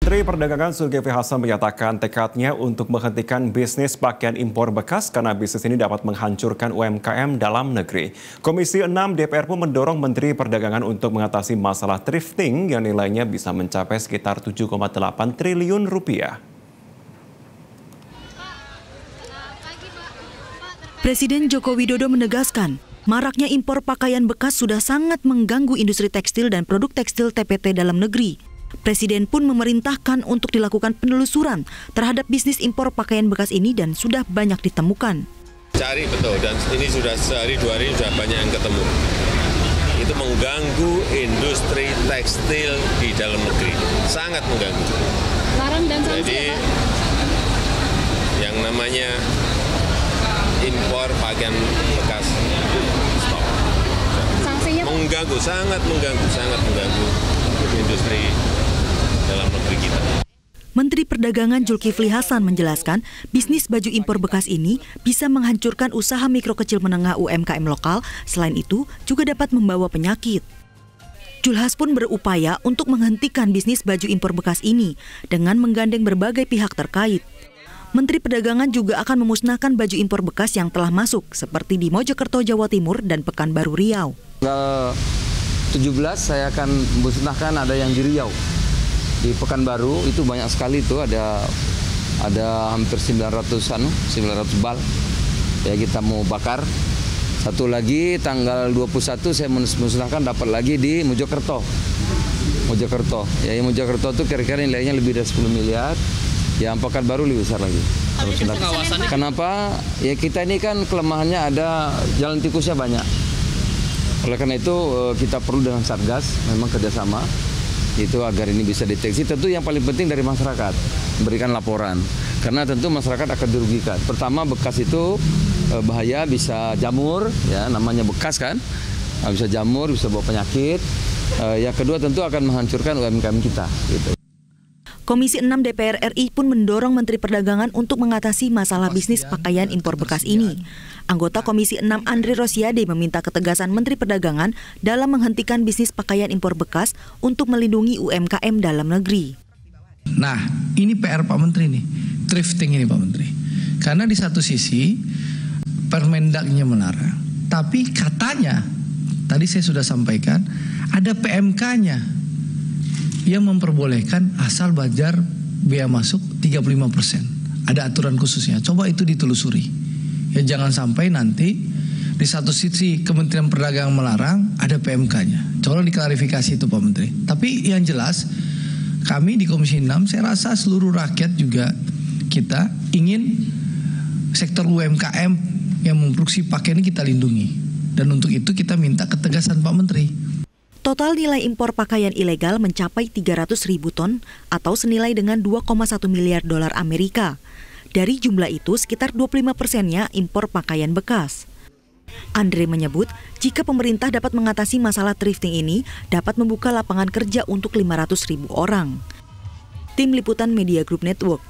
Menteri Perdagangan Zulkifli Hasan menyatakan tekadnya untuk menghentikan bisnis pakaian impor bekas karena bisnis ini dapat menghancurkan UMKM dalam negeri. Komisi 6 DPR pun mendorong Menteri Perdagangan untuk mengatasi masalah thrifting yang nilainya bisa mencapai sekitar 7,8 triliun rupiah. Presiden Joko Widodo menegaskan, maraknya impor pakaian bekas sudah sangat mengganggu industri tekstil dan produk tekstil TPT dalam negeri. Presiden pun memerintahkan untuk dilakukan penelusuran terhadap bisnis impor pakaian bekas ini dan sudah banyak ditemukan. Cari betul, dan ini sudah sehari dua hari sudah banyak yang ketemu. Itu mengganggu industri tekstil di dalam negeri, sangat mengganggu. Larang dan sanksi. Jadi yang namanya impor pakaian bekas stop. Sanksinya mengganggu, sangat mengganggu industri dalam negeri kita. Menteri Perdagangan Zulkifli Hasan menjelaskan, bisnis baju impor bekas ini bisa menghancurkan usaha mikro kecil menengah UMKM lokal, selain itu juga dapat membawa penyakit. Julhas pun berupaya untuk menghentikan bisnis baju impor bekas ini dengan menggandeng berbagai pihak terkait. Menteri Perdagangan juga akan memusnahkan baju impor bekas yang telah masuk, seperti di Mojokerto, Jawa Timur, dan Pekanbaru, Riau. 17 saya akan musnahkan ada yang di Riau. Di Pekanbaru itu banyak sekali itu ada hampir 900 bal. Ya kita mau bakar. Satu lagi tanggal 21 saya musnahkan dapat lagi di Mojokerto. Ya Mojokerto itu kira-kira nilainya lebih dari 10 miliar. Yang Pekanbaru lebih besar lagi. Kenapa? Ya kita ini kan kelemahannya ada jalan tikusnya banyak. Oleh karena itu kita perlu dengan Satgas memang kerjasama itu agar ini bisa deteksi. Tentu yang paling penting dari masyarakat memberikan laporan karena tentu masyarakat akan dirugikan. Pertama bekas itu bahaya, bisa jamur ya, namanya bekas kan, bisa jamur, bisa bawa penyakit. Yang kedua tentu akan menghancurkan UMKM kita gitu. Komisi 6 DPR RI pun mendorong Menteri Perdagangan untuk mengatasi masalah bisnis pakaian impor bekas ini. Anggota Komisi 6 Andre Rosiade meminta ketegasan Menteri Perdagangan dalam menghentikan bisnis pakaian impor bekas untuk melindungi UMKM dalam negeri. Nah, ini PR Pak Menteri nih, thrifting ini Pak Menteri. Karena di satu sisi Permendagnya melarang, tapi katanya, tadi saya sudah sampaikan, ada PMK-nya yang memperbolehkan asal bayar biaya masuk 35%. Ada aturan khususnya. Coba itu ditelusuri. Ya jangan sampai nanti di satu sisi Kementerian Perdagangan melarang, ada PMK-nya. Coba diklarifikasi itu Pak Menteri. Tapi yang jelas kami di Komisi 6 saya rasa seluruh rakyat juga kita ingin sektor UMKM yang memproduksi pakaian ini kita lindungi. Dan untuk itu kita minta ketegasan Pak Menteri. Total nilai impor pakaian ilegal mencapai 300.000 ton atau senilai dengan 2,1 miliar dolar Amerika. Dari jumlah itu, sekitar 25%-nya impor pakaian bekas. Andre menyebut, jika pemerintah dapat mengatasi masalah thrifting ini, dapat membuka lapangan kerja untuk 500.000 orang. Tim Liputan Media Group Network.